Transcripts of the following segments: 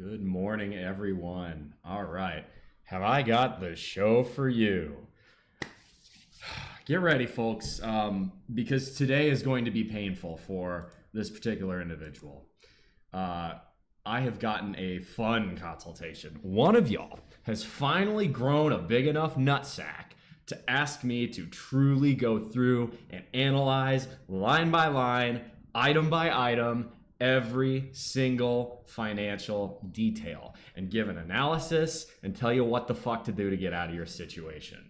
Good morning, everyone. All right. Have I got the show for you? Get ready, folks, because today is going to be painful for this particular individual. I have gotten a fun consultation. One of y'all has finally grown a big enough nutsack to ask me to truly go through and analyze line by line, item by item, every single financial detail and give an analysis and tell you what the fuck to do to get out of your situation.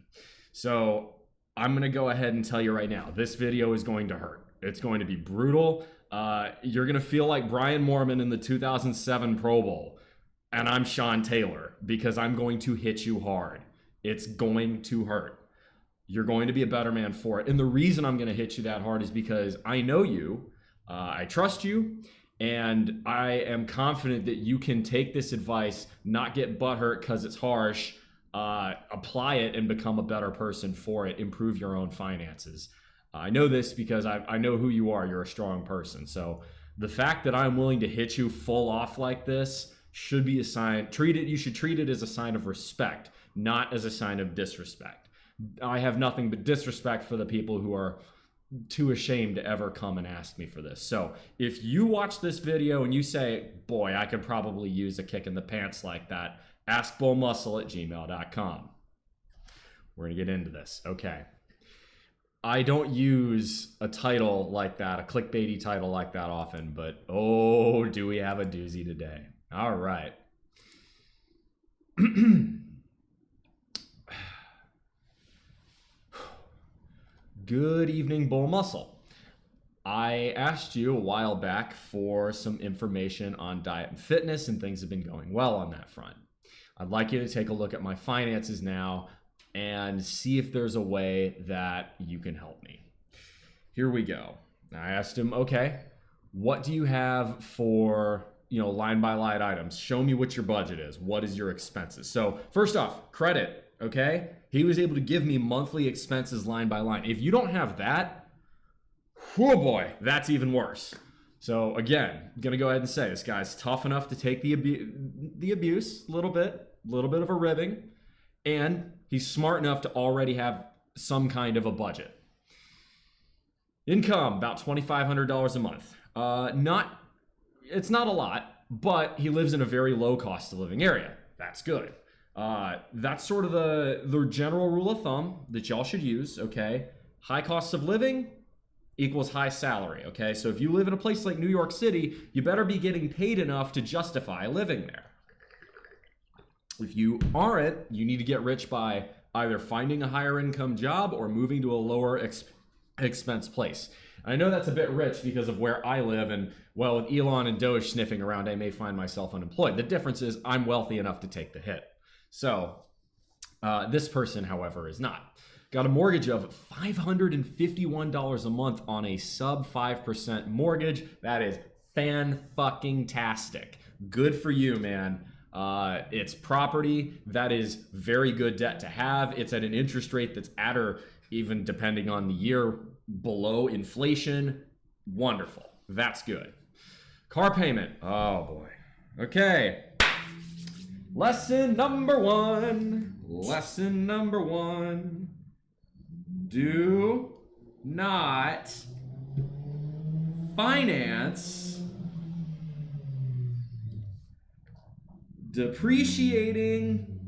So I'm going to go ahead and tell you right now, this video is going to hurt. It's going to be brutal. You're going to feel like Brian Moorman in the 2007 Pro Bowl. And I'm Sean Taylor because I'm going to hit you hard. It's going to hurt. You're going to be a better man for it. And the reason I'm going to hit you that hard is because I know you, I trust you, and I am confident that you can take this advice, not get butthurt because it's harsh, apply it and become a better person for it, improve your own finances. I know this because I know who you are. You're a strong person. So the fact that I'm willing to hit you full off like this should be a sign. You should treat it as a sign of respect, not as a sign of disrespect. I have nothing but disrespect for the people who are too ashamed to ever come and ask me for this. So if you watch this video and you say, boy, I could probably use a kick in the pants like that, askbullmuscle@gmail.com. We're gonna get into this. Okay. I don't use a title like that, a clickbaity title like that often, but oh, do we have a doozy today. All right. Good evening, Bull Muscle. I asked you a while back for some information on diet and fitness, and things have been going well on that front. I'd like you to take a look at my finances now and see if there's a way that you can help me. Here we go. I asked him, okay, what do you have for, line by line items? Show me what your budget is. What is your expenses? So first off, credit, okay? He was able to give me monthly expenses line by line. If you don't have that, oh boy, that's even worse. So again, I'm gonna go ahead and say this guy's tough enough to take the abuse, a little bit of a ribbing, and he's smart enough to already have some kind of a budget. Income, about $2,500 a month. It's not a lot, but he lives in a very low cost of living area. That's good. That's sort of the general rule of thumb that y'all should use, okay? High cost of living equals high salary, okay? So if you live in a place like New York City, you better be getting paid enough to justify living there. If you aren't, you need to get rich by either finding a higher income job or moving to a lower expense place. I know that's a bit rich because of where I live, and well, with Elon and Doge sniffing around, I may find myself unemployed. The difference is I'm wealthy enough to take the hit. So this person, however, is not. Got a mortgage of $551 a month on a sub 5% mortgage. That is fan-fucking-tastic. Good for you, man. It's property. That is very good debt to have. It's at an interest rate that's at or even depending on the year below inflation. Wonderful. That's good. Car payment. Oh boy. Okay. Lesson number one. Do not finance depreciating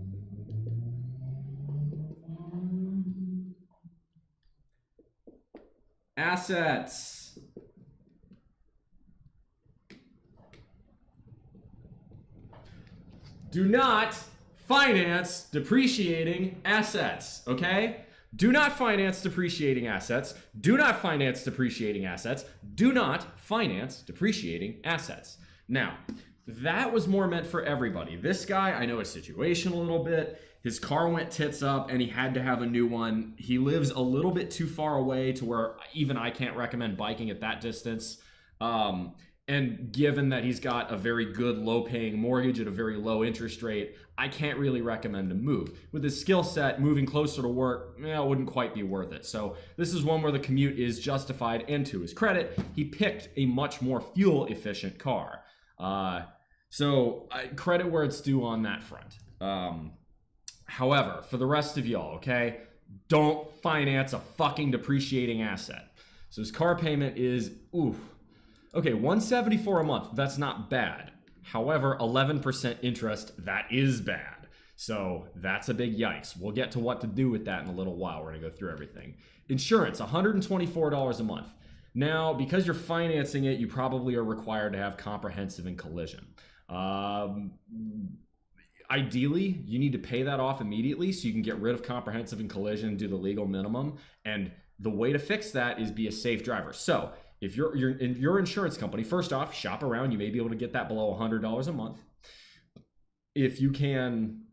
assets. Do not finance depreciating assets, okay? Do not finance depreciating assets. Do not finance depreciating assets. Do not finance depreciating assets. Now, that was more meant for everybody. This guy, I know his situation a little bit. His car went tits up and he had to have a new one. He lives a little bit too far away to where even I can't recommend biking at that distance. And given that he's got a very good low-paying mortgage at a very low interest rate, I can't really recommend him move. With his skill set, moving closer to work, it wouldn't quite be worth it. So this is one where the commute is justified, and to his credit, he picked a much more fuel-efficient car. So credit where it's due on that front. However, for the rest of y'all, okay, don't finance a fucking depreciating asset. So his car payment is, oof. Okay, $174 a month, that's not bad. However, 11% interest, that is bad. So that's a big yikes. We'll get to what to do with that in a little while. We're gonna go through everything. Insurance, $124 a month. Now, because you're financing it, you probably are required to have comprehensive and collision. Ideally, you need to pay that off immediately so you can get rid of comprehensive and collision and do the legal minimum. And the way to fix that is be a safe driver. So if you're in your insurance company, first off, shop around. You may be able to get that below $100 a month. If you can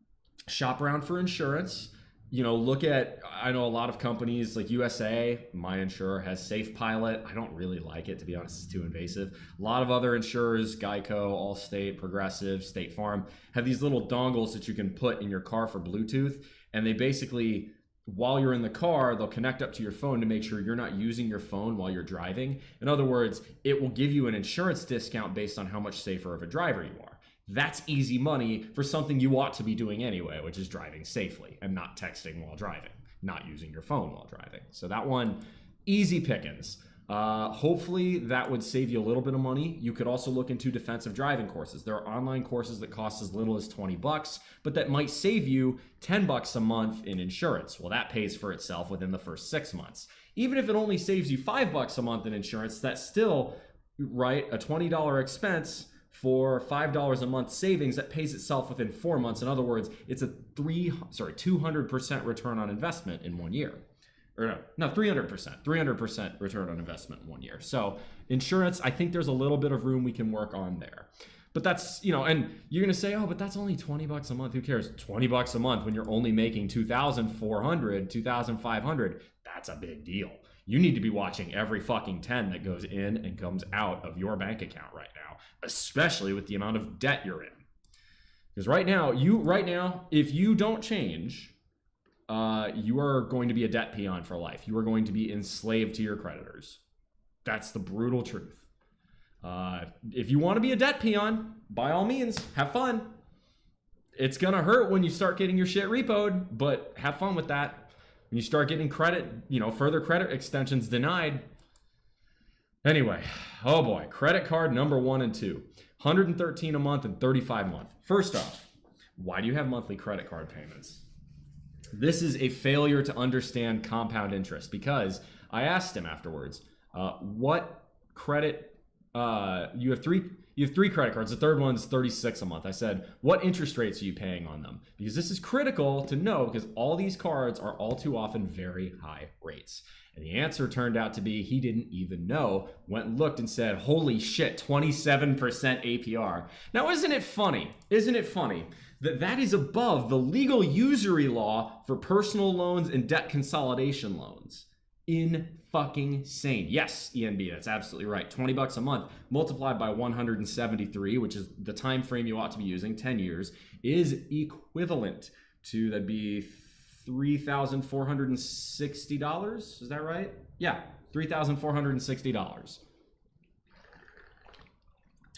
shop around for insurance, you know, look at, I know a lot of companies like USA, my insurer has Safe Pilot. I don't really like it, to be honest, it's too invasive. A lot of other insurers, Geico, Allstate, Progressive, State Farm, have these little dongles that you can put in your car for Bluetooth. And they basically, while you're in the car, they'll connect up to your phone to make sure you're not using your phone while you're driving. In other words, it will give you an insurance discount based on how much safer of a driver you are. That's easy money for something you ought to be doing anyway, which is driving safely and not texting while driving, not using your phone while driving. So that one, easy pickings. Hopefully that would save you a little bit of money. You could also look into defensive driving courses. There are online courses that cost as little as 20 bucks, but that might save you 10 bucks a month in insurance. Well, that pays for itself within the first 6 months. Even if it only saves you 5 bucks a month in insurance, that's still, right, a $20 expense for $5 a month savings that pays itself within 4 months. In other words, it's a 200% return on investment in 1 year. Or no, 300% return on investment in 1 year. So insurance, I think there's a little bit of room we can work on there. But that's, you know, and you're gonna say, oh, but that's only 20 bucks a month. Who cares? 20 bucks a month when you're only making 2,400, 2,500, that's a big deal. You need to be watching every fucking 10 that goes in and comes out of your bank account right now, especially with the amount of debt you're in. Because right now, if you don't change, you are going to be a debt peon for life. You are going to be enslaved to your creditors. That's the brutal truth. If you want to be a debt peon, by all means, have fun. It's gonna hurt when you start getting your shit repoed, but have fun with that. When you start getting credit, you know, further credit extensions denied. Anyway, oh boy, credit card number 1 and 2, $113 a month and $35 a month. First off, why do you have monthly credit card payments? This is a failure to understand compound interest, because I asked him afterwards, what credit, you have three credit cards. The third one's $36 a month. I said, what interest rates are you paying on them? Because this is critical to know, because all these cards are all too often very high rates. And the answer turned out to be he didn't even know, went and looked and said, holy shit, 27% APR. Now, isn't it funny? Isn't it funny that is above the legal usury law for personal loans and debt consolidation loans? Fucking sane. Yes, ENB, that's absolutely right. 20 bucks a month multiplied by 173, which is the time frame you ought to be using, 10 years, is equivalent to, that'd be $3,460. Is that right? Yeah, $3,460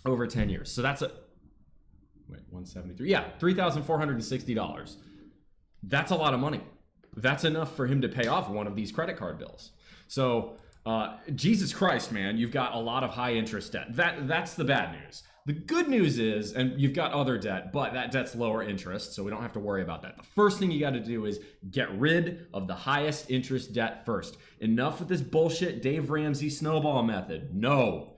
over 10 years. So that's 173. Yeah, $3,460. That's a lot of money. That's enough for him to pay off one of these credit card bills. So, Jesus Christ, man, you've got a lot of high interest debt. That's the bad news. The good news is, and you've got other debt, but that debt's lower interest, so we don't have to worry about that. The first thing you got to do is get rid of the highest interest debt first. Enough with this bullshit Dave Ramsey snowball method. No.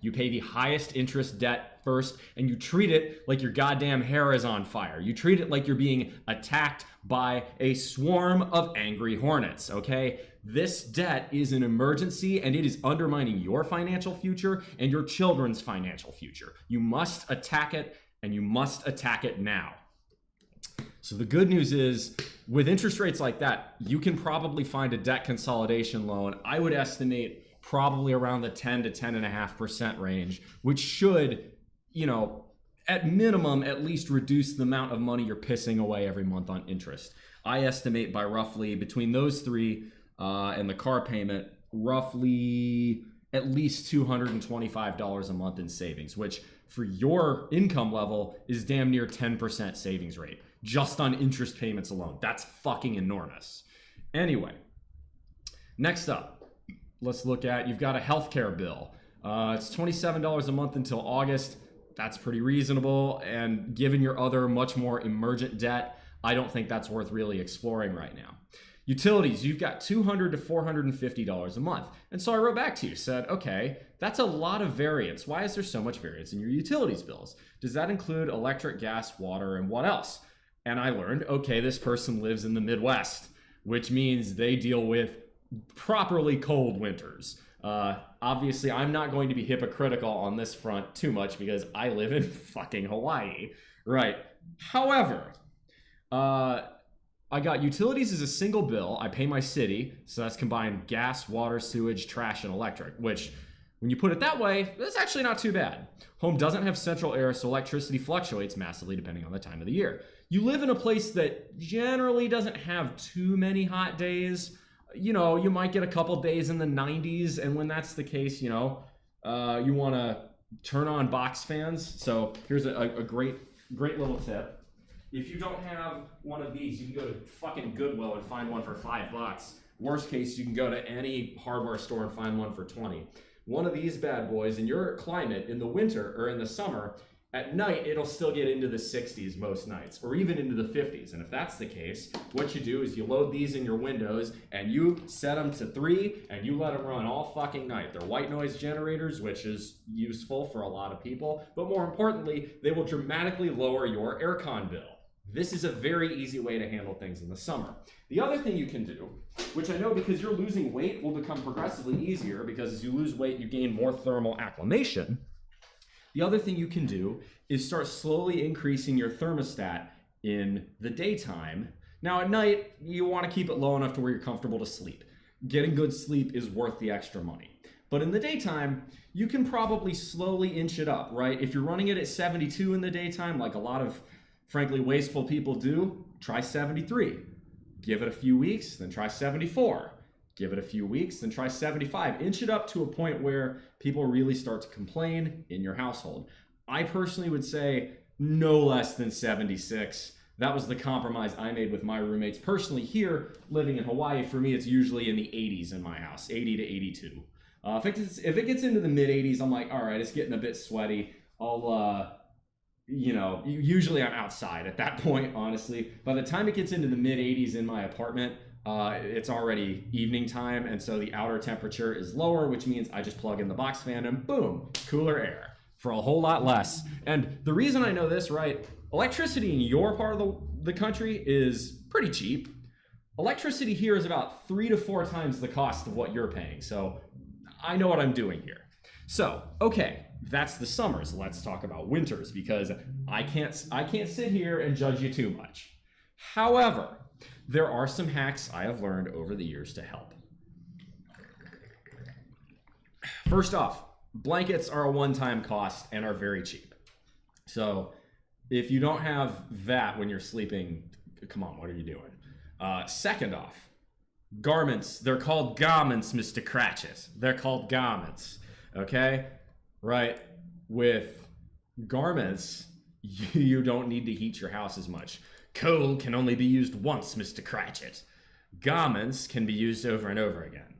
You pay the highest interest debt first, and you treat it like your goddamn hair is on fire. You treat it like you're being attacked by a swarm of angry hornets, okay? This debt is an emergency, and it is undermining your financial future and your children's financial future. You must attack it, and you must attack it now. So the good news is, with interest rates like that, you can probably find a debt consolidation loan. I would estimate probably around the 10 to 10.5% range, which should, you know, at minimum, at least reduce the amount of money you're pissing away every month on interest. I estimate by roughly, between those three and the car payment, roughly at least $225 a month in savings, which for your income level is damn near 10% savings rate just on interest payments alone. That's fucking enormous. Anyway, next up, let's look at, you've got a healthcare bill. It's $27 a month until August. That's pretty reasonable. And given your other much more emergent debt, I don't think that's worth really exploring right now. Utilities, you've got $200 to $450 a month. And so I wrote back to you, said, okay, that's a lot of variance. Why is there so much variance in your utilities bills? Does that include electric, gas, water, and what else? And I learned, okay, this person lives in the Midwest, which means they deal with properly cold winters. Obviously, I'm not going to be hypocritical on this front too much because I live in fucking Hawaii, right? However, I got utilities as a single bill. I pay my city, so that's combined gas, water, sewage, trash, and electric, which when you put it that way, that's actually not too bad. Home doesn't have central air, so electricity fluctuates massively depending on the time of the year. You live in a place that generally doesn't have too many hot days. You know, you might get a couple days in the 90s, and when that's the case, you know, you want to turn on box fans. So here's a great little tip. If you don't have one of these, you can go to fucking Goodwill and find one for $5. Worst case, you can go to any hardware store and find one for 20. One of these bad boys in your climate in the winter or in the summer, at night, it'll still get into the 60s most nights, or even into the 50s. And if that's the case, what you do is you load these in your windows and you set them to 3 and you let them run all fucking night. They're white noise generators, which is useful for a lot of people. But more importantly, they will dramatically lower your aircon bill. This is a very easy way to handle things in the summer. The other thing you can do, which I know because you're losing weight will become progressively easier because as you lose weight, you gain more thermal acclimation. The other thing you can do is start slowly increasing your thermostat in the daytime. Now at night, you want to keep it low enough to where you're comfortable to sleep. Getting good sleep is worth the extra money. But in the daytime, you can probably slowly inch it up, right? If you're running it at 72 in the daytime, like a lot of frankly wasteful people do, try 73. Give it a few weeks, then try 74. Give it a few weeks, then try 75. Inch it up to a point where people really start to complain in your household. I personally would say no less than 76. That was the compromise I made with my roommates. Personally, here, living in Hawaii, for me, it's usually in the 80s in my house, 80 to 82. If it gets into the mid 80s, I'm like, all right, it's getting a bit sweaty. Usually I'm outside at that point, honestly. By the time it gets into the mid 80s in my apartment, it's already evening time, and so the outer temperature is lower, which means I just plug in the box fan and boom, cooler air for a whole lot less. And the reason I know this, right, electricity in your part of the country is pretty cheap. Electricity here is about 3 to 4 times the cost of what you're paying, so I know what I'm doing here. So, okay, that's the summers. Let's talk about winters because I can't sit here and judge you too much. However, there are some hacks I have learned over the years to help. First off, blankets are a one-time cost and are very cheap. So if you don't have that when you're sleeping, come on, what are you doing? Second off, garments. They're called garments, Mr. Cratchit. They're called garments, okay? Right? With garments, you don't need to heat your house as much. Coal can only be used once, Mr. Cratchit. Garments can be used over and over again.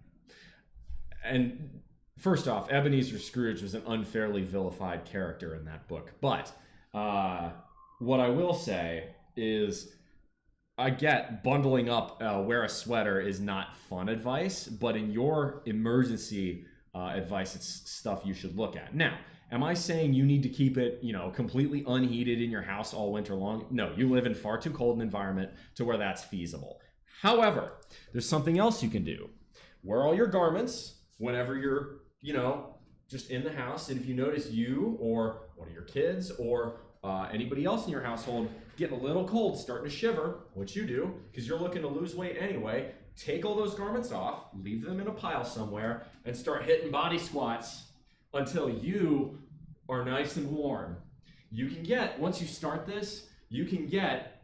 And first off, Ebenezer Scrooge was an unfairly vilified character in that book. But what I will say is I get bundling up, wear a sweater is not fun advice, but in your emergency advice, it's stuff you should look at. Now, am I saying you need to keep it, completely unheated in your house all winter long? No, you live in far too cold an environment to where that's feasible. However, there's something else you can do. Wear all your garments whenever you're, just in the house. And if you notice you or one of your kids or anybody else in your household getting a little cold, starting to shiver, what you do, because you're looking to lose weight anyway, take all those garments off, leave them in a pile somewhere, and start hitting body squats until you are nice and warm. Once you start this, you can get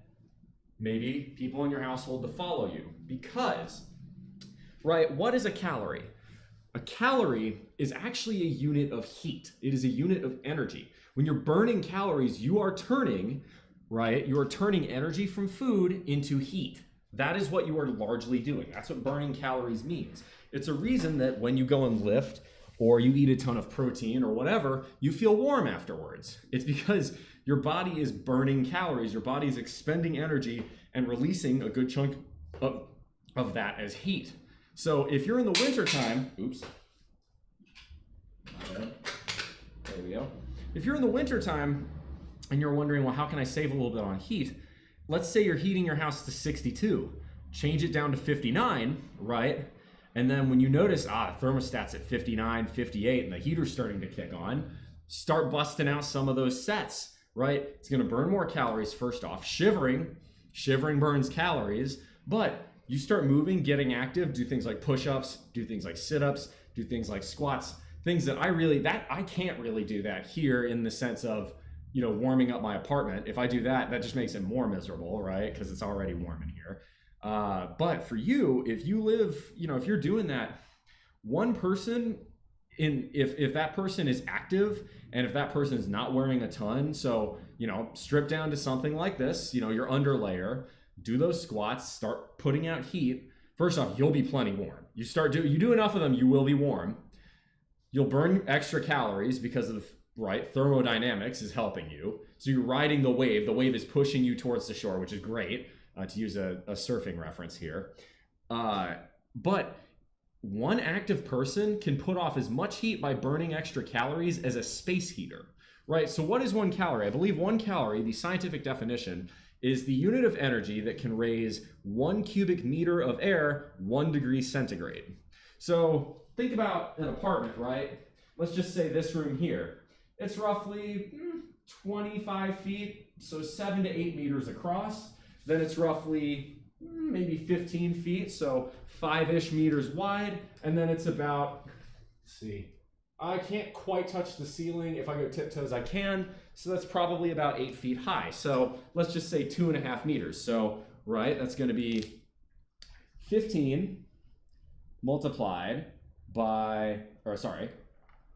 maybe people in your household to follow you because, right, what is a calorie? A calorie is actually a unit of heat. It is a unit of energy. When you're burning calories, you are turning, right? You are turning energy from food into heat. That is what you are largely doing. That's what burning calories means. It's a reason that when you go and lift or you eat a ton of protein or whatever, you feel warm afterwards. It's because your body is burning calories. Your body is expending energy and releasing a good chunk of that as heat. So if you're in the wintertime, there we go. If you're in the wintertime and you're wondering, well, how can I save a little bit on heat? Let's say you're heating your house to 62, change it down to 59, right? And then when you notice, the thermostat's at 59, 58, and the heater's starting to kick on, start busting out some of those sets, right? It's gonna burn more calories first off. Shivering burns calories, but you start moving, getting active, do things like push-ups, do things like sit-ups, do things like squats, things that I can't really do that here in the sense of, warming up my apartment. If I do that, that just makes it more miserable, right? Because it's already warm in here. But for you, if you live, if you're doing that, one person if that person is active and if that person is not wearing a ton, so, strip down to something like this, your underlayer, do those squats, start putting out heat. First off, you'll be plenty warm. You do enough of them, you will be warm. You'll burn extra calories because of, thermodynamics is helping you. So you're riding the wave. The wave is pushing you towards the shore, which is great, to use a surfing reference here. But one active person can put off as much heat by burning extra calories as a space heater, right? So what is 1 calorie? I believe 1 calorie, the scientific definition, is the unit of energy that can raise 1 cubic meter of air 1 degree centigrade. So think about an apartment, right? Let's just say this room here. It's roughly 25 feet, so 7 to 8 meters across. Then it's roughly maybe 15 feet, so 5-ish meters wide. And then it's about, let's see, I can't quite touch the ceiling. If I go tiptoes, I can. So that's probably about 8 feet high. So let's just say 2.5 meters. So, that's going to be 15 multiplied by,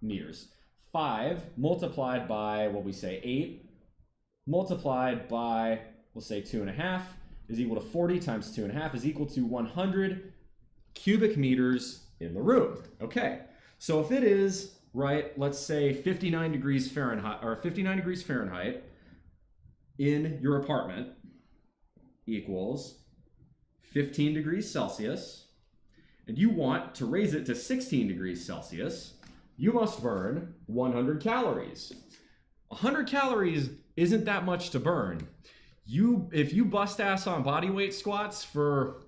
meters. 5 multiplied by, 8 multiplied by, we'll say 2.5 is equal to 40 times 2.5 is equal to 100 cubic meters in the room. Okay, so if it is, let's say 59 degrees Fahrenheit in your apartment equals 15 degrees Celsius, and you want to raise it to 16 degrees Celsius, you must burn 100 calories. 100 calories isn't that much to burn. If you bust ass on body weight squats for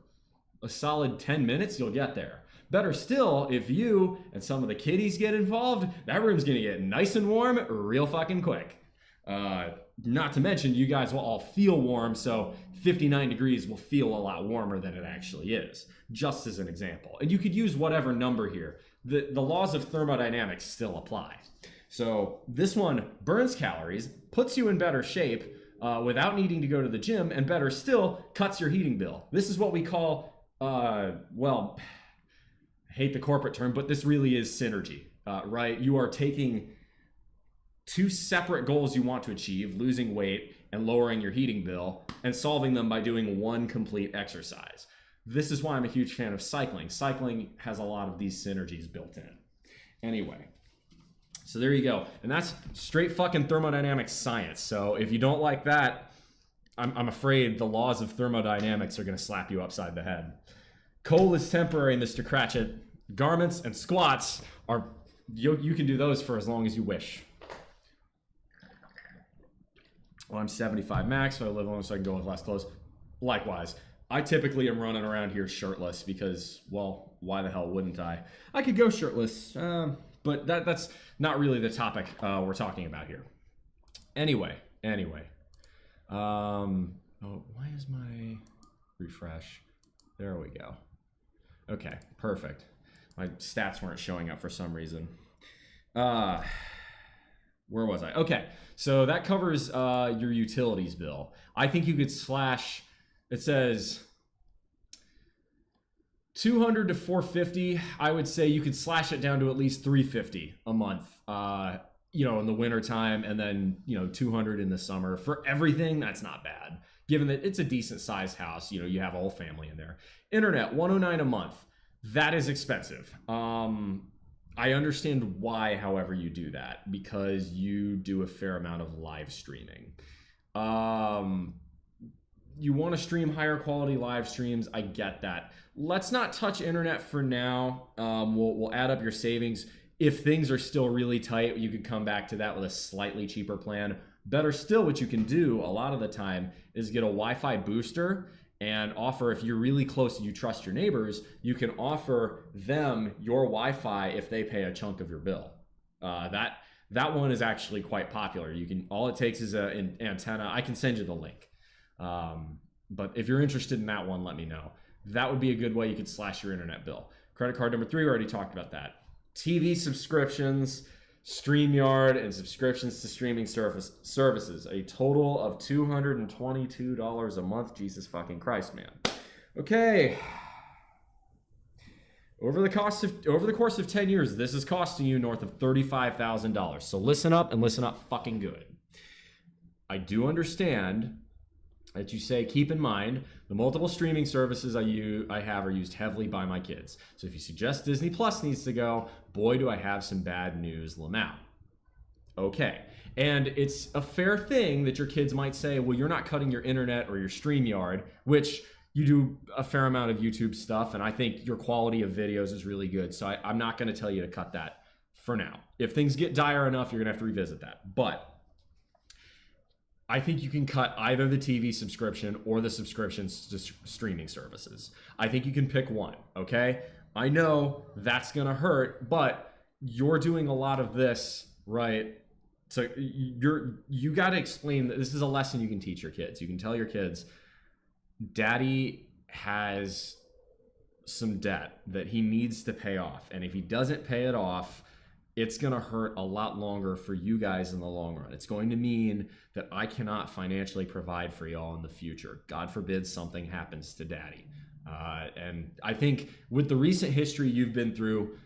a solid 10 minutes, you'll get there. Better still, if you and some of the kiddies get involved, that room's gonna get nice and warm real fucking quick. Not to mention, you guys will all feel warm, so 59 degrees will feel a lot warmer than it actually is, just as an example. And you could use whatever number here. The laws of thermodynamics still apply. So this one burns calories, puts you in better shape without needing to go to the gym, and better still, cuts your heating bill. This is what we call, I hate the corporate term, but this really is synergy, right? You are taking 2 separate goals you want to achieve, losing weight and lowering your heating bill, and solving them by doing 1 complete exercise. This is why I'm a huge fan of cycling. Cycling has a lot of these synergies built in. Anyway, so there you go. And that's straight fucking thermodynamics science. So if you don't like that, I'm afraid the laws of thermodynamics are gonna slap you upside the head. Coal is temporary, Mr. Cratchit. Garments and squats are, you can do those for as long as you wish. Well, I'm 75 max, so I live long so I can go with less clothes. Likewise, I typically am running around here shirtless because, well, why the hell wouldn't I? I could go shirtless, but that's not really the topic we're talking about here. Anyway. Why is my refresh? There we go. Okay, perfect. My stats weren't showing up for some reason. Where was I? Okay, so that covers your utilities bill. I think you could slash, it says $200 to $450. I would say you could slash it down to at least $350 a month. In the winter time, and then $200 in the summer for everything. That's not bad, given that it's a decent sized house. You have a whole family in there. Internet, $109 a month. That is expensive. I understand why, however, you do that, because you do a fair amount of live streaming. You want to stream higher quality live streams. I get that. Let's not touch internet for now. We'll add up your savings. If things are still really tight, you could come back to that with a slightly cheaper plan. Better still, what you can do a lot of the time is get a Wi-Fi booster and offer, if you're really close and you trust your neighbors, you can offer them your Wi-Fi if they pay a chunk of your bill. That one is actually quite popular. All it takes is an antenna. I can send you the link. But if you're interested in that one, let me know. That would be a good way you could slash your internet bill. Credit card number 3, we already talked about that. TV subscriptions, StreamYard, and subscriptions to streaming services. A total of $222 a month. Jesus fucking Christ, man. Okay. Over the course of 10 years, this is costing you north of $35,000. So listen up, and listen up fucking good. I do understand that you say, keep in mind, the multiple streaming services I have are used heavily by my kids. So if you suggest Disney Plus needs to go, boy, do I have some bad news, Lamau. Okay. And it's a fair thing that your kids might say, well, you're not cutting your internet or your StreamYard, which you do a fair amount of YouTube stuff, and I think your quality of videos is really good. So I'm not going to tell you to cut that for now. If things get dire enough, you're going to have to revisit that. But I think you can cut either the TV subscription or the subscriptions to streaming services. I think you can pick one, okay? I know that's gonna hurt, but you're doing a lot of this, right? So you gotta explain that this is a lesson you can teach your kids. You can tell your kids, Daddy has some debt that he needs to pay off. And if he doesn't pay it off, it's going to hurt a lot longer for you guys in the long run. It's going to mean that I cannot financially provide for y'all in the future. God forbid something happens to Daddy. And I think with the recent history you've been through,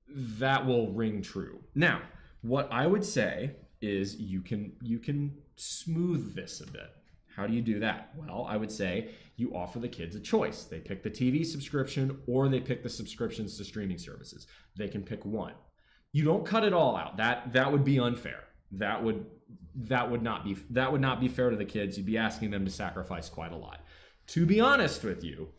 that will ring true. Now, what I would say is you can smooth this a bit. How do you do that? Well, I would say you offer the kids a choice. They pick the TV subscription or they pick the subscriptions to streaming services. They can pick one. You don't cut it all out. That would be unfair. That would not be fair to the kids. You'd be asking them to sacrifice quite a lot. To be honest with you,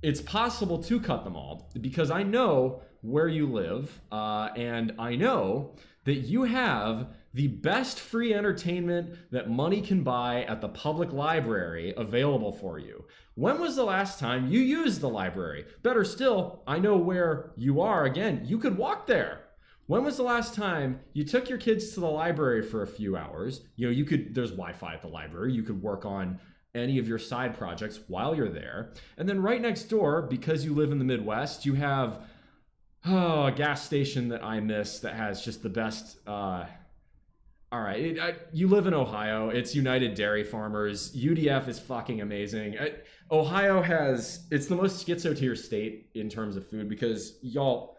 it's possible to cut them all because I know where you live, and I know that you have the best free entertainment that money can buy at the public library available for you. When was the last time you used the library? Better still, I know where you are. Again, you could walk there. When was the last time you took your kids to the library for a few hours? There's Wi-Fi at the library. You could work on any of your side projects while you're there. And then right next door, because you live in the Midwest, you have a gas station that I miss that has just the best. You live in Ohio. It's United Dairy Farmers. UDF is fucking amazing. It's the most schizo-tier state in terms of food because y'all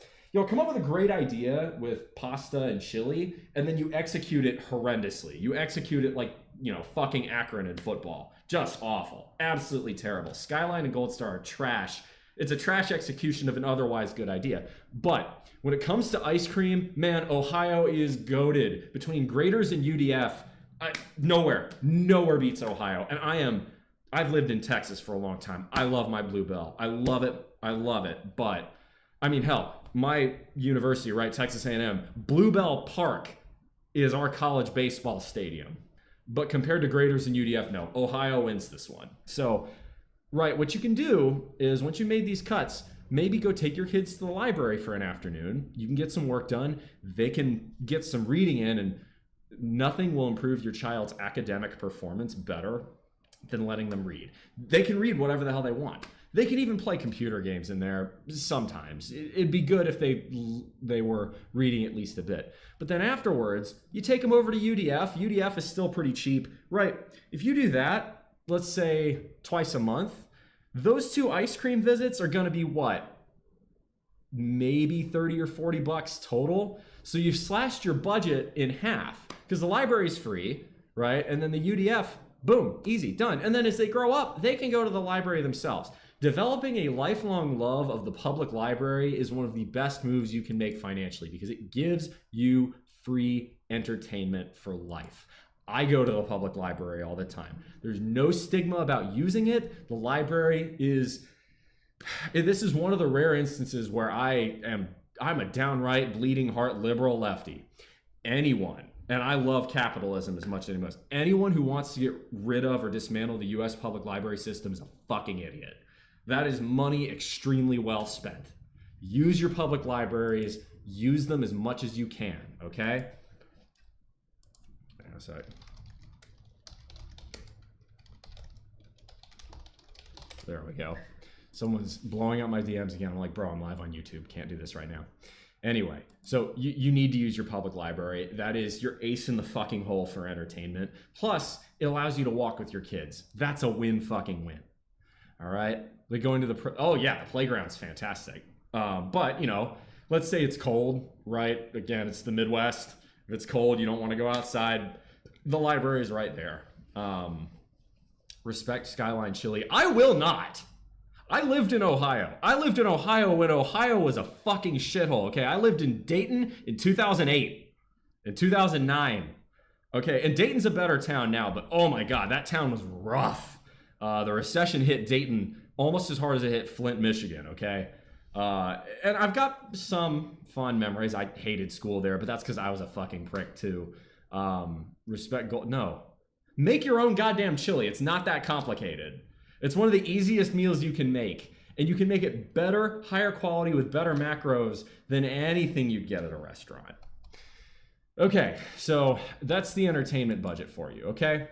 come up with a great idea with pasta and chili, and then you execute it horrendously. You execute it like, fucking Akron in football. Just awful. Absolutely terrible. Skyline and Gold Star are trash. It's a trash execution of an otherwise good idea. But when it comes to ice cream, man, Ohio is goated. Between Graders and UDF, nowhere beats Ohio. And I've lived in Texas for a long time. I love my Bluebell. I love it. But, hell, my university, right, Texas A&M, Bluebell Park is our college baseball stadium. But compared to Graders and UDF, no, Ohio wins this one. So, right, what you can do is once you made these cuts, maybe go take your kids to the library for an afternoon. You can get some work done. They can get some reading in, and nothing will improve your child's academic performance better than letting them read. They can read whatever the hell they want. They can even play computer games in there sometimes. It'd be good if they were reading at least a bit. But then afterwards, you take them over to UDF. UDF is still pretty cheap. Right, if you do that, let's say twice a month, those 2 ice cream visits are going to be what? maybe 30 or 40 bucks total. So you've slashed your budget in half because the library's free, right? And then the UDF, boom, easy, done. And then as they grow up, they can go to the library themselves. Developing a lifelong love of the public library is one of the best moves you can make financially because it gives you free entertainment for life. I go to the public library all the time. There's no stigma about using it. The library is, this is one of the rare instances where I'm a downright bleeding heart liberal lefty. Anyone, and I love capitalism as much as anyone else, anyone who wants to get rid of or dismantle the US public library system is a fucking idiot. That is money extremely well spent. Use your public libraries, use them as much as you can, okay? Hang on a sec. There we go. Someone's blowing up my DMs again. I'm like, bro, I'm live on YouTube. Can't do this right now. Anyway, so you need to use your public library. That is your ace in the fucking hole for entertainment. Plus, it allows you to walk with your kids. That's a win fucking win. All right? They go into the, oh yeah, the playground's fantastic. But, you know, let's say it's cold, right? Again, it's the Midwest. If it's cold, you don't want to go outside. The library is right there. Respect Skyline Chili. I will not. I lived in Ohio. I lived in Ohio when Ohio was a fucking shithole, okay? I lived in Dayton in 2008, in 2009. Okay, and Dayton's a better town now, but oh my God, that town was rough. The recession hit Dayton almost as hard as it hit Flint, Michigan, okay? And I've got some fond memories. I hated school there, but that's because I was a fucking prick too. No. Make your own goddamn chili. It's not that complicated. It's one of the easiest meals you can make. And you can make it better, higher quality with better macros than anything you'd get at a restaurant. Okay, so that's the entertainment budget for you, okay?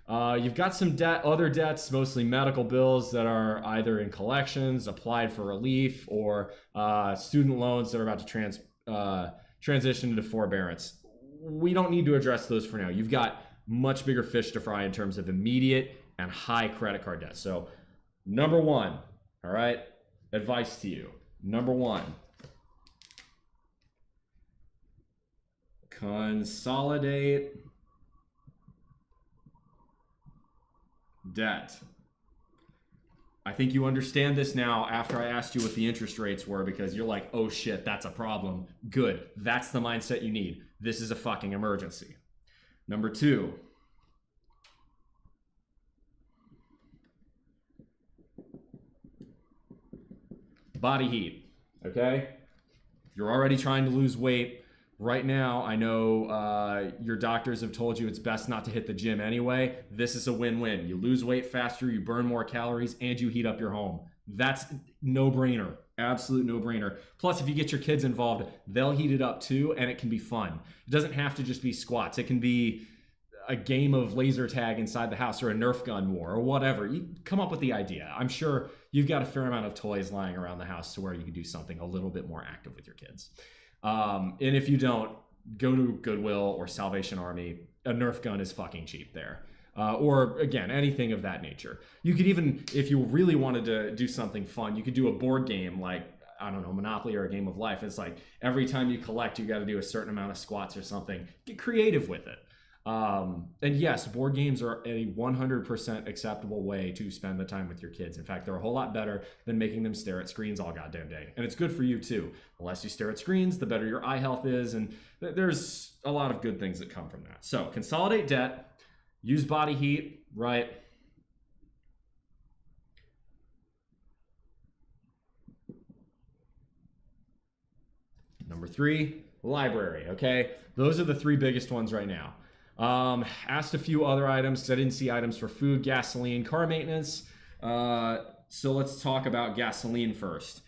You've got some debt, other debts, mostly medical bills that are either in collections, applied for relief, or student loans that are about to transition into forbearance. We don't need to address those for now. You've got much bigger fish to fry in terms of immediate and high credit card debt. So number one, all right, advice to you. Number one, consolidate debt. I think you understand this now after I asked you what the interest rates were because you're like, oh shit, that's a problem. Good. That's the mindset you need. This is a fucking emergency. Number two, body heat, okay? You're already trying to lose weight. Right now, I know your doctors have told you it's best not to hit the gym anyway. This is a win-win. You lose weight faster, you burn more calories, and you heat up your home. That's no-brainer. Absolute no-brainer. Plus, if you get your kids involved, they'll heat it up too, and it can be fun. It doesn't have to just be squats. It can be a game of laser tag inside the house or a Nerf gun war or whatever. You come up with the idea. I'm sure you've got a fair amount of toys lying around the house to where you can do something a little bit more active with your kids. And if you don't, go to Goodwill or Salvation Army. A Nerf gun is fucking cheap there. Or again, anything of that nature. You could even, if you really wanted to do something fun, you could do a board game like, I don't know, Monopoly or a Game of Life. It's like every time you collect, you got to do a certain amount of squats or something. Get creative with it. And yes, board games are a 100% acceptable way to spend the time with your kids. In fact, they're a whole lot better than making them stare at screens all goddamn day. And it's good for you too. The less you stare at screens, the better your eye health is. And there's a lot of good things that come from that. So consolidate debt, use body heat, right? Number three, library, okay? Those are the three biggest ones right now. Asked a few other items because I didn't see items for food, gasoline, car maintenance. So let's talk about gasoline first.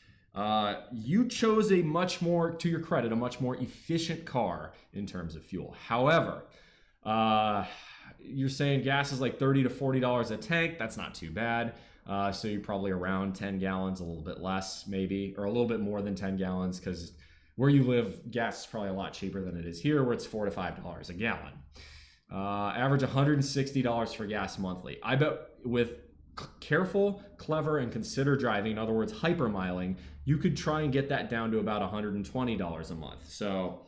You chose a much more, to your credit, a much more efficient car in terms of fuel. However, you're saying gas is like $30 to $40 a tank. That's not too bad. So you're probably around 10 gallons, a little bit less maybe, or a little bit more than 10 gallons because where you live, gas is probably a lot cheaper than it is here where it's $4 to $5 a gallon. Average $160 for gas monthly. I bet with careful, clever, and consider driving, in other words, hypermiling, you could try and get that down to about $120 a month. So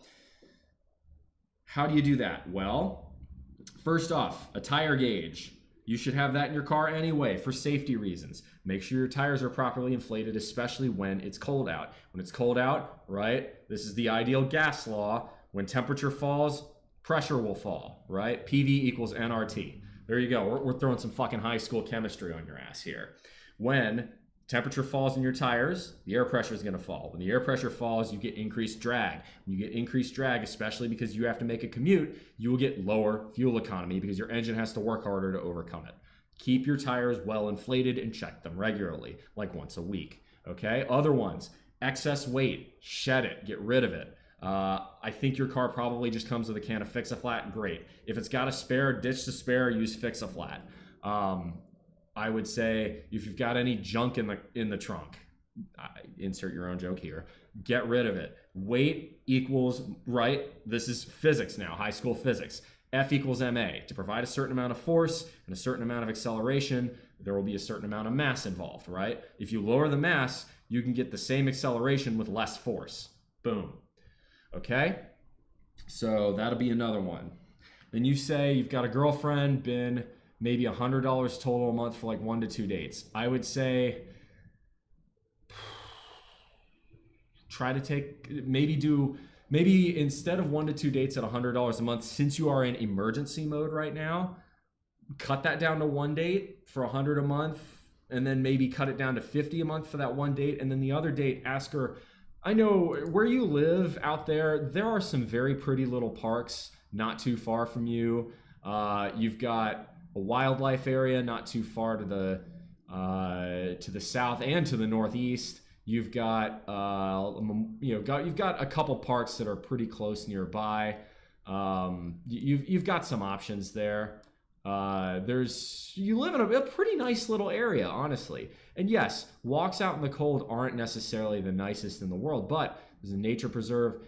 how do you do that? Well, first off, a tire gauge. You should have that in your car anyway for safety reasons. Make sure your tires are properly inflated, especially when it's cold out. When it's cold out, right? This is the ideal gas law. When temperature falls, pressure will fall, right? PV equals nRT. There you go. We're throwing some fucking high school chemistry on your ass here. When temperature falls in your tires, the air pressure is going to fall. When the air pressure falls, you get increased drag. When you get increased drag, especially because you have to make a commute, you will get lower fuel economy because your engine has to work harder to overcome it. Keep your tires well inflated and check them regularly, like once a week. Okay? Other ones, excess weight, shed it, get rid of it. I think your car probably just comes with a can of Fix-A-Flat. Great. If it's got a spare, ditch the spare, use Fix-A-Flat. I would say if you've got any junk in the trunk, insert your own joke here, get rid of it. Weight equals, right? This is physics now, high school physics. F equals ma. To provide a certain amount of force and a certain amount of acceleration, there will be a certain amount of mass involved, right? If you lower the mass, you can get the same acceleration with less force. Boom. Okay? So that'll be another one. Then you say you've got a girlfriend, been maybe $100 total a month for like 1 to 2 dates. I would say try to take, maybe instead of 1 to 2 dates at $100 a month, since you are in emergency mode right now, cut that down to 1 date for $100 a month, and then maybe cut it down to $50 a month for that 1 date. And then the other date, ask her, I know where you live out there, there are some very pretty little parks not too far from you. You've got a wildlife area not too far to the south and to the northeast. You've got you've got a couple parks that are pretty close nearby. You've got some options there. You live in a pretty nice little area, honestly. And yes, walks out in the cold aren't necessarily the nicest in the world, but there's a nature preserve.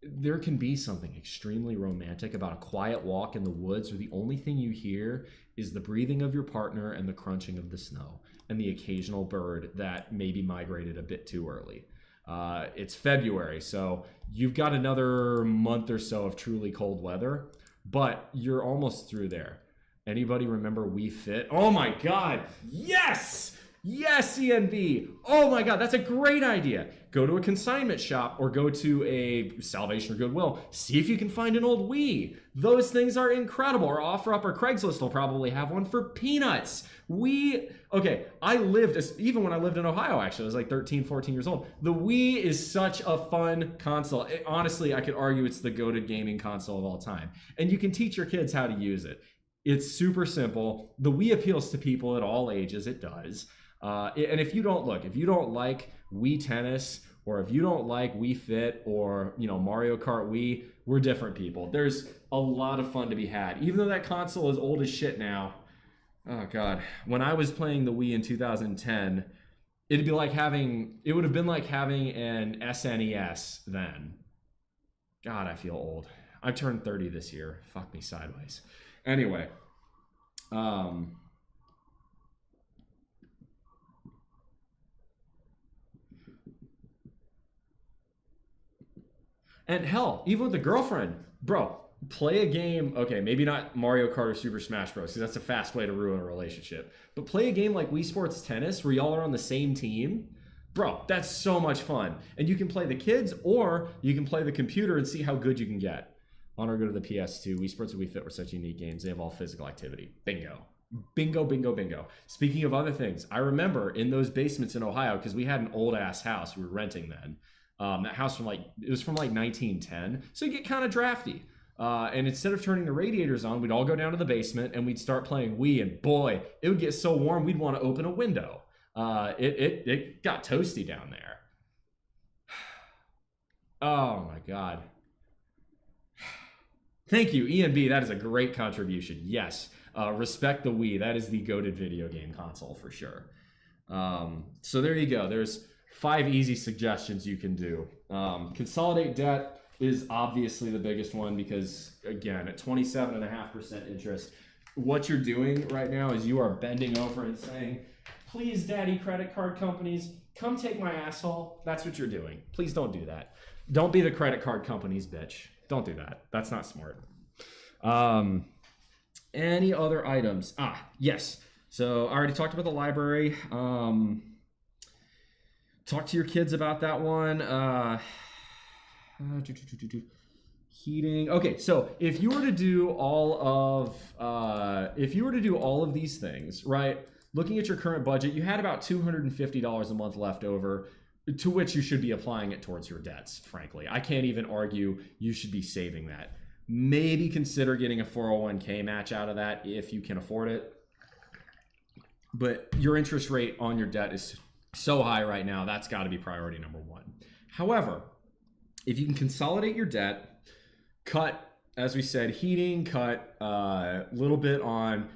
There can be something extremely romantic about a quiet walk in the woods where the only thing you hear is the breathing of your partner and the crunching of the snow and the occasional bird that maybe migrated a bit too early. It's February, so you've got another month or so of truly cold weather, but you're almost through there. Anybody remember We Fit? Oh my God, yes! Yes, ENB. Oh my God, that's a great idea. Go to a consignment shop or go to a Salvation or Goodwill. See if you can find an old Wii. Those things are incredible. Or OfferUp or Craigslist will probably have one for peanuts. Okay, even when I lived in Ohio, actually, I was like 13, 14 years old. The Wii is such a fun console. Honestly, I could argue it's the go-to gaming console of all time. And you can teach your kids how to use it. It's super simple. The Wii appeals to people at all ages. It does. And if you don't like Wii Tennis, or if you don't like Wii Fit, or Mario Kart Wii, we're different people. There's a lot of fun to be had. Even though that console is old as shit now. Oh God, when I was playing the Wii in 2010, it would have been like having an SNES then. God, I feel old. I turned 30 this year. Fuck me sideways. Anyway, and hell, even with a girlfriend, bro, play a game. Okay, maybe not Mario Kart or Super Smash Bros, because that's a fast way to ruin a relationship. But play a game like Wii Sports Tennis, where y'all are on the same team. Bro, that's so much fun. And you can play the kids, or you can play the computer and see how good you can get. On or go to the PS2. Wii Sports and Wii Fit were such unique games. They have all physical activity. Bingo. Bingo, bingo, bingo. Speaking of other things, I remember in those basements in Ohio, because we had an old ass house we were renting then. That house from 1910, so you get kind of drafty. And instead of turning the radiators on, we'd all go down to the basement and we'd start playing Wii. And boy, it would get so warm we'd want to open a window. It got toasty down there. Oh my God. Thank you, ENB. That is a great contribution. Yes, respect the Wii. That is the goated video game console for sure. So there you go. There's 5 easy suggestions you can do. Consolidate debt is obviously the biggest one because, again, at 27.5% interest, what you're doing right now is you are bending over and saying, please, daddy credit card companies, come take my asshole. That's what you're doing. Please don't do that. Don't be the credit card companies, bitch. Don't do that. That's not smart. Any other items? Yes. So I already talked about the library. Talk to your kids about that one. Heating. Okay, so if you were to do all of these things, right? Looking at your current budget, you had about $250 a month left over, to which you should be applying it towards your debts, frankly. I can't even argue you should be saving that. Maybe consider getting a 401k match out of that if you can afford it. But your interest rate on your debt is so high right now, that's got to be priority number one. However, if you can consolidate your debt, cut, as we said, heating, cut a little bit on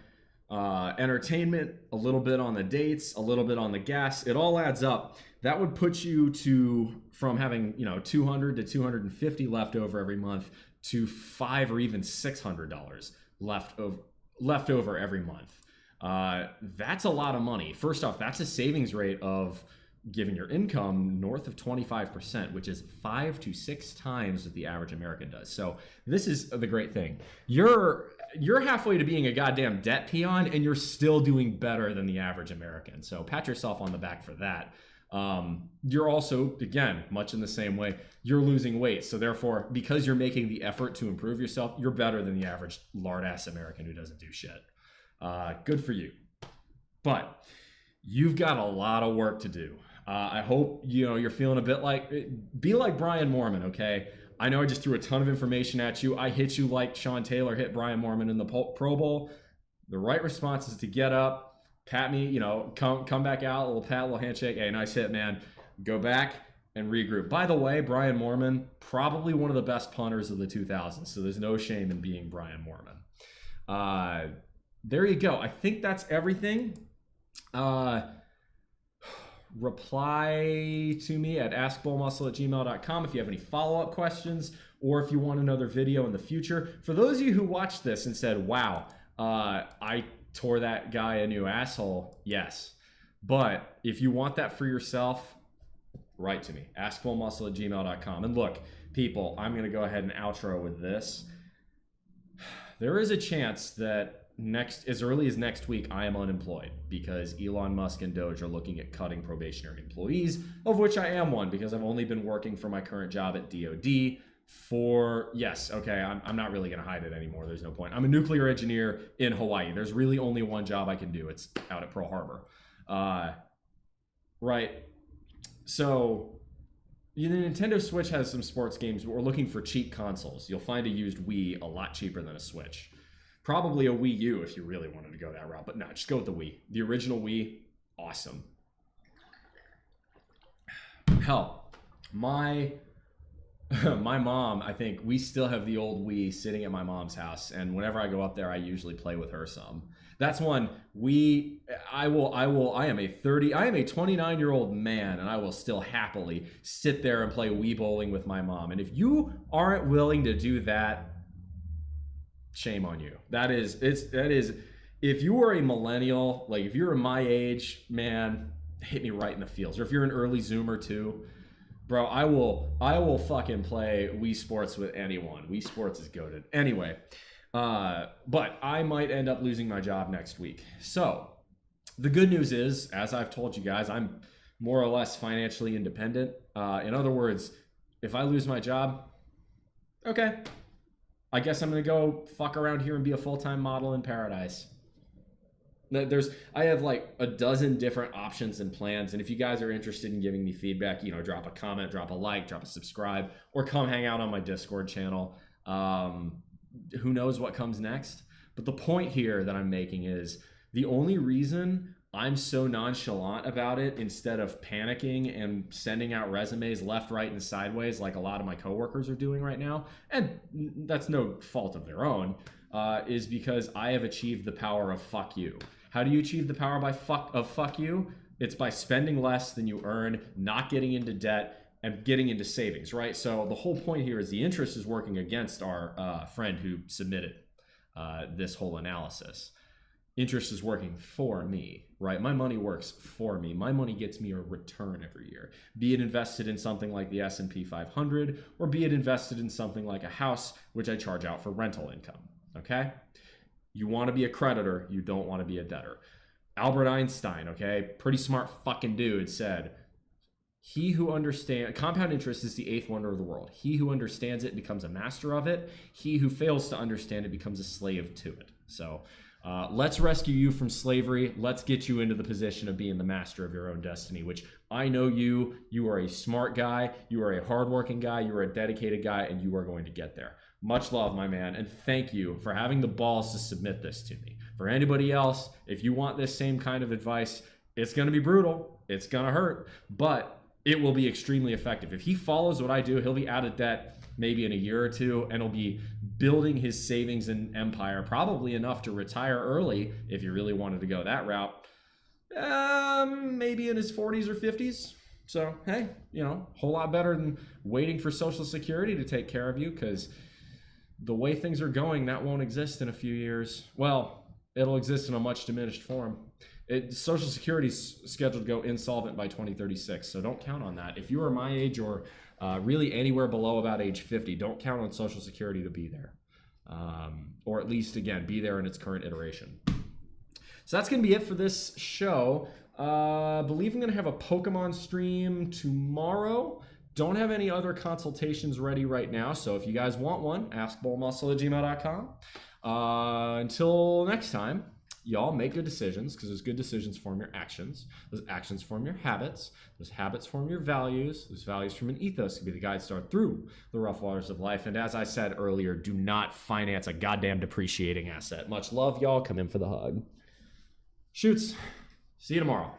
entertainment, a little bit on the dates, a little bit on the gas, it all adds up. That would put you from having, $200 to $250 left over every month to $500 or even $600 left over every month. That's a lot of money. First off, that's a savings rate of, given your income, north of 25%, which is 5 to 6 times what the average American does. So this is the great thing. You're halfway to being a goddamn debt peon, and you're still doing better than the average American. So pat yourself on the back for that. You're also, again, much in the same way, you're losing weight. So therefore, because you're making the effort to improve yourself, you're better than the average lard-ass American who doesn't do shit. Good for you. But you've got a lot of work to do. I hope you're feeling a bit be like Brian Moorman, okay? I know I just threw a ton of information at you. I hit you like Sean Taylor hit Brian Moorman in the Pro Bowl. The right response is to get up, pat me, come back out, a little pat, a little handshake. Hey, nice hit, man. Go back and regroup. By the way, Brian Moorman, probably one of the best punters of the 2000s, so there's no shame in being Brian Moorman. There you go. I think that's everything. Reply to me at askbullmuscle@gmail.com if you have any follow-up questions or if you want another video in the future. For those of you who watched this and said, wow, I tore that guy a new asshole, yes. But if you want that for yourself, write to me, askbullmuscle@gmail.com. And look, people, I'm going to go ahead and outro with this. There is a chance that as early as next week, I am unemployed because Elon Musk and Doge are looking at cutting probationary employees, of which I am one because I've only been working for my current job at DoD I'm not really going to hide it anymore. There's no point. I'm a nuclear engineer in Hawaii. There's really only one job I can do. It's out at Pearl Harbor. Right. So the Nintendo Switch has some sports games, but we're looking for cheap consoles. You'll find a used Wii a lot cheaper than a Switch. Probably a Wii U if you really wanted to go that route, but no, just go with the Wii. The original Wii, awesome. Hell, my mom, I think we still have the old Wii sitting at my mom's house, and whenever I go up there, I usually play with her some. That's one I am a 29-year-old man, and I will still happily sit there and play Wii bowling with my mom. And if you aren't willing to do that, shame on you. That is, if you are a millennial, like if you're my age, man, hit me right in the feels. Or if you're an early Zoomer too, bro, I will fucking play Wii Sports with anyone. Wii Sports is goated. Anyway, but I might end up losing my job next week. So the good news is, as I've told you guys, I'm more or less financially independent. In other words, if I lose my job, okay, I guess I'm going to go fuck around here and be a full-time model in paradise. I have like a dozen different options and plans. And if you guys are interested in giving me feedback, drop a comment, drop a like, drop a subscribe, or come hang out on my Discord channel. Who knows what comes next? But the point here that I'm making is the only reason I'm so nonchalant about it, instead of panicking and sending out resumes left, right, and sideways like a lot of my coworkers are doing right now, and that's no fault of their own, is because I have achieved the power of fuck you. How do you achieve the power of fuck you? It's by spending less than you earn, not getting into debt, and getting into savings, right? So the whole point here is the interest is working against our friend who submitted. this whole analysis. Interest is working for me, right? My money works for me. My money gets me a return every year. Be it invested in something like the S&P 500, or be it invested in something like a house, which I charge out for rental income, okay? You want to be a creditor, you don't want to be a debtor. Albert Einstein, okay, pretty smart fucking dude, said, he who understands, compound interest is the eighth wonder of the world. He who understands it becomes a master of it. He who fails to understand it becomes a slave to it. So let's rescue you from slavery. Let's get you into the position of being the master of your own destiny, which I know you are a smart guy, you are a hardworking guy, you are a dedicated guy, and you are going to get there. Much love, my man, and thank you for having the balls to submit this to me. For anybody else, if you want this same kind of advice, it's going to be brutal, it's going to hurt, but it will be extremely effective. If he follows what I do, he'll be out of debt maybe in a year or two, and he'll be building his savings and empire, probably enough to retire early if he really wanted to go that route, maybe in his 40s or 50s. So, hey, you know, a whole lot better than waiting for Social Security to take care of you, because the way things are going, that won't exist in a few years. Well, it'll exist in a much diminished form. Social Security's scheduled to go insolvent by 2036, so don't count on that. If you are my age or really anywhere below about age 50, don't count on Social Security to be there. Or at least, again, be there in its current iteration. So that's going to be it for this show. I believe I'm going to have a Pokemon stream tomorrow. Don't have any other consultations ready right now, so if you guys want one, askbullmuscle@gmail.com. Until next time, y'all make good decisions, because those good decisions form your actions. Those actions form your habits. Those habits form your values. Those values form an ethos to be the guide star through the rough waters of life. And as I said earlier, do not finance a goddamn depreciating asset. Much love, y'all. Come in for the hug. Shoots. See you tomorrow.